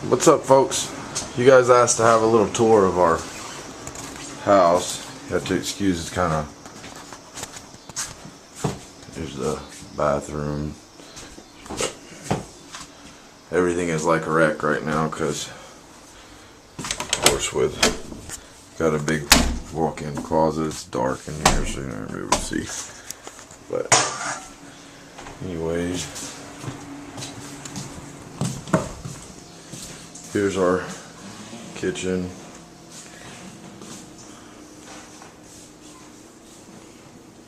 What's up, folks? You guys asked to have a little tour of our house. You have to excuse, it's kind of... Here's the bathroom. Everything is like a wreck right now because, of course, with got a big walk-in closet. It's dark in here, so you're not gonna be able to see. But anyways, here's our kitchen.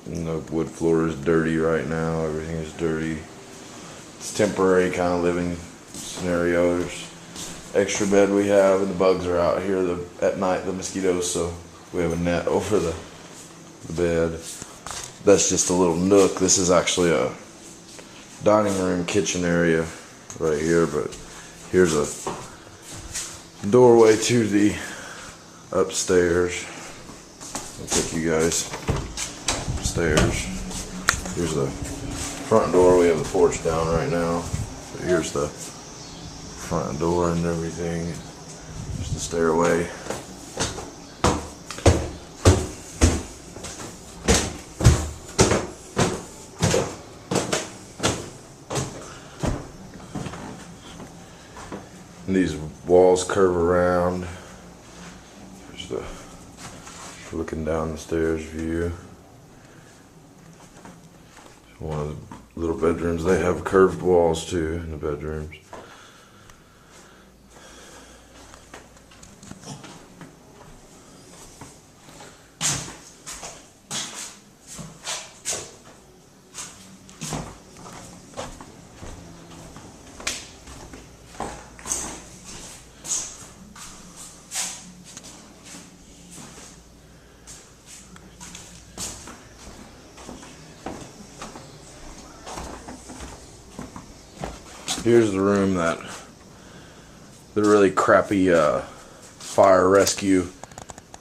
And the wood floor is dirty right now. Everything is dirty. It's temporary kind of living scenario. There's extra bed we have, and the bugs are out here at night, the mosquitoes, so we have a net over the bed. That's just a little nook. This is actually a dining room kitchen area right here, but here's a doorway to the upstairs. I'll take you guys upstairs. Here's the front door. We have the porch down right now. So here's the front door and everything. There's the stairway. And these walls curve around. There's the looking down the stairs view. One of the little bedrooms, they have curved walls too in the bedrooms. Here's the room that the really crappy fire rescue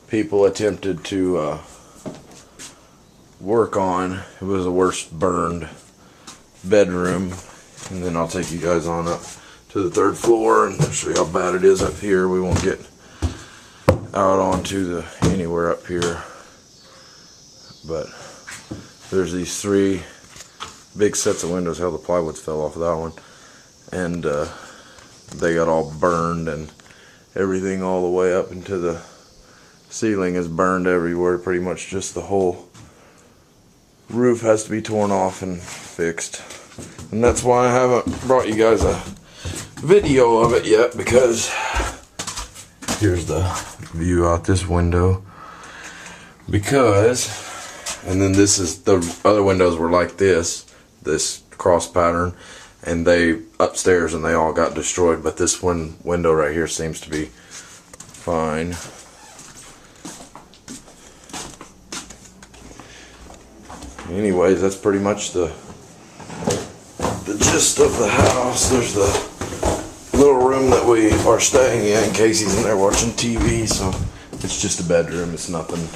people attempted to work on. It was the worst burned bedroom. And then I'll take you guys on up to the third floor and show you how bad it is up here. We won't get out onto anywhere up here. But there's these three big sets of windows. Hell, the plywood fell off of that one. And they got all burned, and everything all the way up into the ceiling is burned everywhere. Pretty much just the whole roof has to be torn off and fixed. And that's why I haven't brought you guys a video of it yet, because here's the view out this window. And then this is, the other windows were like this cross pattern. And they upstairs, and they all got destroyed, but this one window right here seems to be fine. Anyways, that's pretty much the gist of the house. There's the little room that we are staying in Casey's in there watching TV, so it's just a bedroom. It's nothing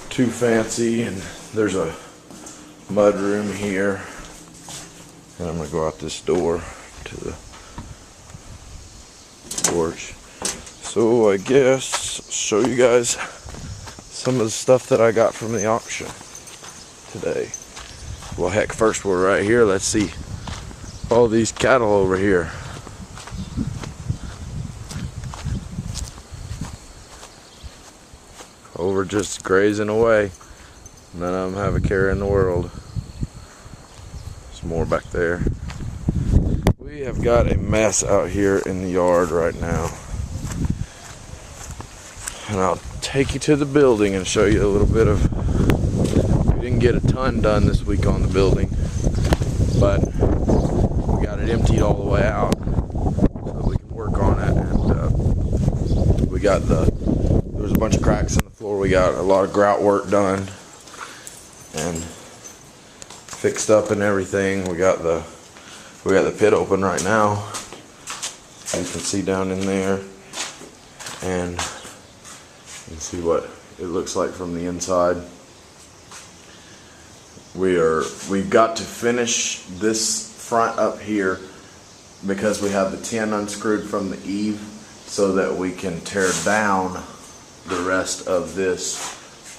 too fancy. And there's a mud room here. And I'm going to go out this door to the porch. So I guess I'll show you guys some of the stuff that I got from the auction today. Well, heck, first we're right here. Let's see all these cattle over here. Over just grazing away. None of them have a care in the world. More back there. We have got a mess out here in the yard right now, and I'll take you to the building and show you a little bit of. We didn't get a ton done this week on the building, but we got it emptied all the way out so that we can work on it. And we got there was a bunch of cracks in the floor. We got a lot of grout work done and fixed up and everything. We got the pit open right now. You can see down in there, and you can see what it looks like from the inside. We've got to finish this front up here because we have the tin unscrewed from the eave, so that we can tear down the rest of this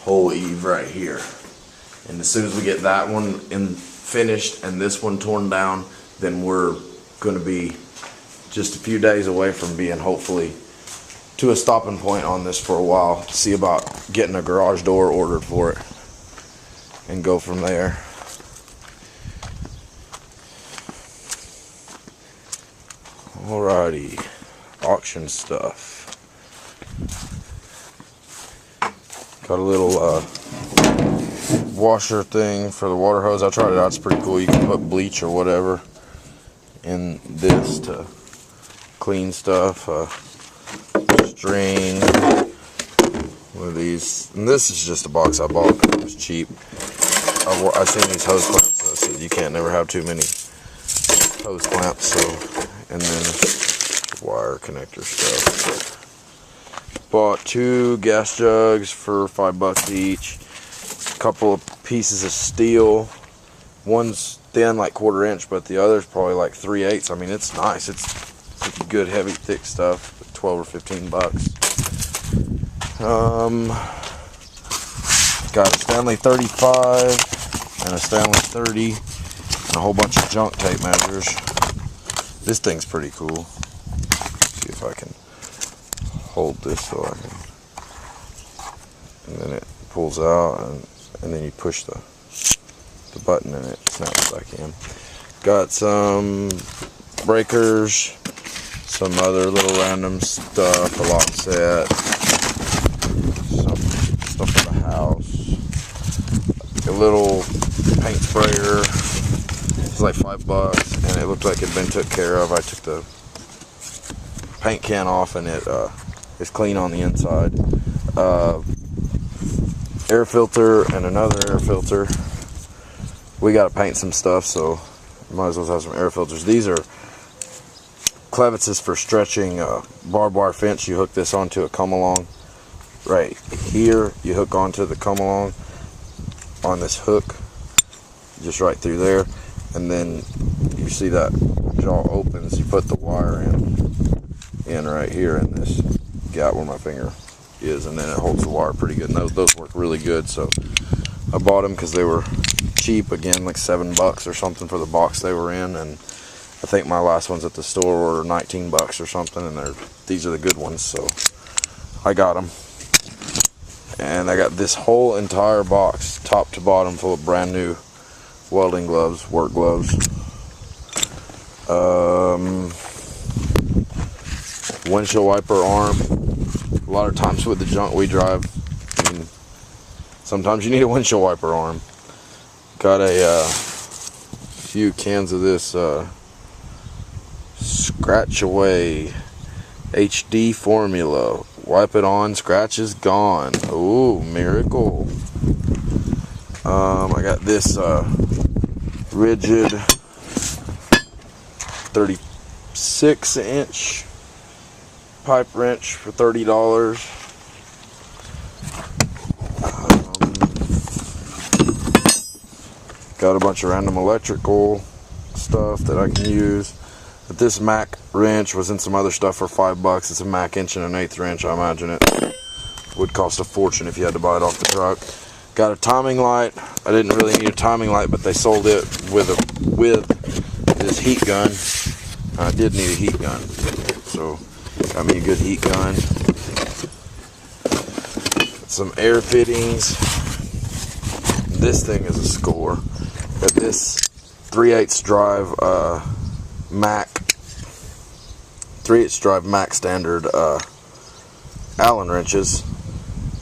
whole eave right here. And as soon as we get that one finished and this one torn down, then we're going to be just a few days away from being hopefully to a stopping point on this for a while. See about getting a garage door ordered for it and go from there. Alrighty, auction stuff. Got a little washer thing for the water hose. I tried it out, it's pretty cool. You can put bleach or whatever in this to clean stuff. String, one of these, and this is just a box I bought because it was cheap. I've seen these hose clamps, so you can't never have too many hose clamps. So, and then wire connector stuff. Bought 2 gas jugs for $5 each. A couple of pieces of steel. One's thin, like 1/4 inch, but the other's probably like 3/8. I mean, it's nice. It's good, heavy, thick stuff. 12 or 15 bucks. Got a Stanley 35 and a Stanley 30 and a whole bunch of junk tape measures. This thing's pretty cool. See if I can hold this so I can, and then it pulls out, and then you push the button and it snaps back in. Got some breakers, some other little random stuff, a lock set, some stuff for the house, a little paint sprayer. It's like $5 and it looked like it had been took care of. I took the paint can off and it's clean on the inside. Air filter and another air filter. We got to paint some stuff, so might as well have some air filters. These are clevises for stretching barbed wire fence. You hook this onto a come along right here. You hook onto the come along on this hook, just right through there, and then you see that jaw opens. You put the wire in right here in this gap where my finger is, and then it holds the wire pretty good. And those work really good. So I bought them because they were cheap, again, like $7 or something for the box they were in, and I think my last ones at the store were 19 bucks or something, and these are the good ones, so I got them. And I got this whole entire box, top to bottom, full of brand new welding gloves, work gloves. Windshield wiper arm. A lot of times with the junk we drive, I mean, sometimes you need a windshield wiper arm. Got a few cans of this Scratch Away HD formula. Wipe it on, scratch is gone. Ooh, miracle. I got this rigid 36-inch pipe wrench for $30. Got a bunch of random electrical stuff that I can use. But this Mac wrench was in some other stuff for $5. It's a Mac 1 1/8 wrench. I imagine it would cost a fortune if you had to buy it off the truck. Got a timing light. I didn't really need a timing light, but they sold it with this heat gun. I did need a heat gun, so got me a good heat gun. Some air fittings. This thing is a score. Got this 3/8 drive Mac 3/8 drive Mac standard Allen wrenches,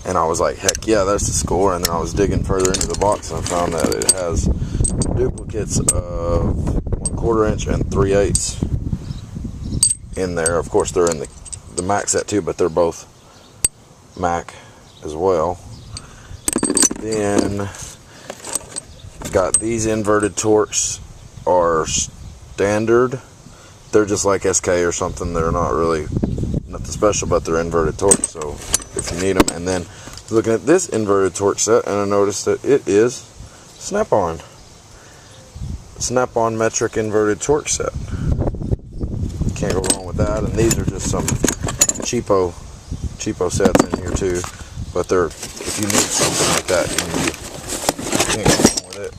and I was like, heck yeah, that's the score. And then I was digging further into the box and I found that it has duplicates of 1/4 inch and 3/8 in there. Of course they're in the Mac set too, but they're both Mac as well. Then got these inverted torques, are standard. They're just like SK or something. They're not really nothing special, but they're inverted torques, so if you need them. And then looking at this inverted torque set, and I noticed that it is Snap-on metric inverted torque set. Can't go wrong with that. And these are just some cheapo sets in here too. But they're, if you need something like that, you can't go wrong with it.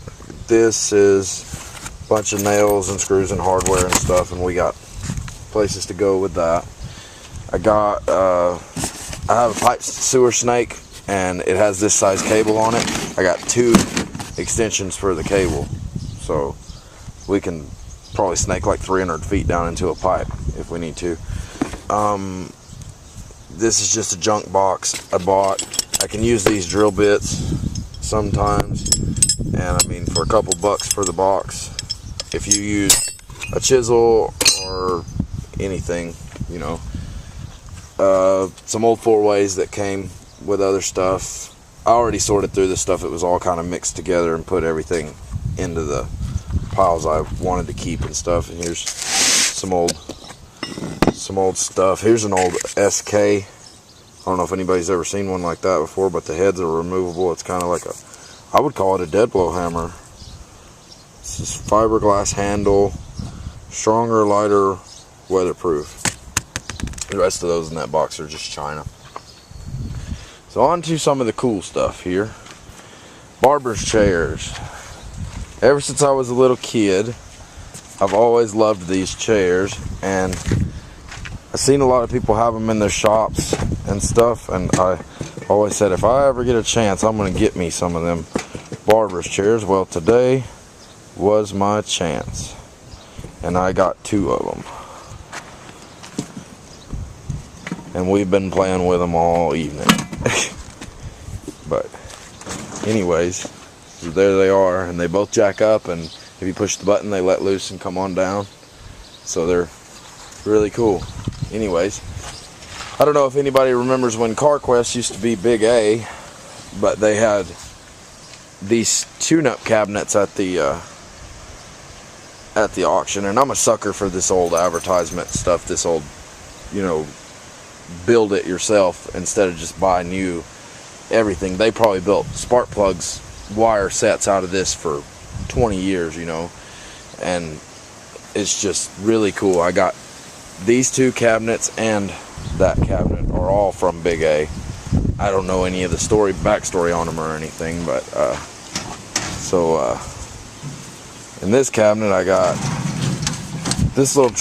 This is a bunch of nails and screws and hardware and stuff, and we got places to go with that. I have a pipe sewer snake, and it has this size cable on it. I got 2 extensions for the cable, so we can probably snake like 300 feet down into a pipe if we need to. This is just a junk box I bought. I can use these drill bits sometimes, and I mean, for a couple bucks for the box, if you use a chisel or anything, you know. Some old 4-ways that came with other stuff. I already sorted through this stuff. It was all kind of mixed together and put everything into the piles I wanted to keep and stuff. And here's some old stuff. Here's an old SK. I don't know if anybody's ever seen one like that before, but the heads are removable. It's kind of like I would call it a dead blow hammer. This is fiberglass handle, stronger, lighter, weatherproof. The rest of those in that box are just china. So on to some of the cool stuff here. Barber's chairs. Ever since I was a little kid, I've always loved these chairs, and I've seen a lot of people have them in their shops and stuff, and I always said, if I ever get a chance, I'm going to get me some of them barber's chairs. Well, today was my chance, and I got 2 of them. And we've been playing with them all evening. But anyways, there they are, and they both jack up, and if you push the button they let loose and come on down. So they're really cool. Anyways, I don't know if anybody remembers when CarQuest used to be Big A, but they had these tune-up cabinets at the auction, and I'm a sucker for this old advertisement stuff, this old, you know, build it yourself instead of just buy new everything. They probably built spark plugs, wire sets out of this for 20 years, you know, and it's just really cool. I got these 2 cabinets and that cabinet are all from Big A. I don't know any of the backstory on them or anything, but in this cabinet I got this little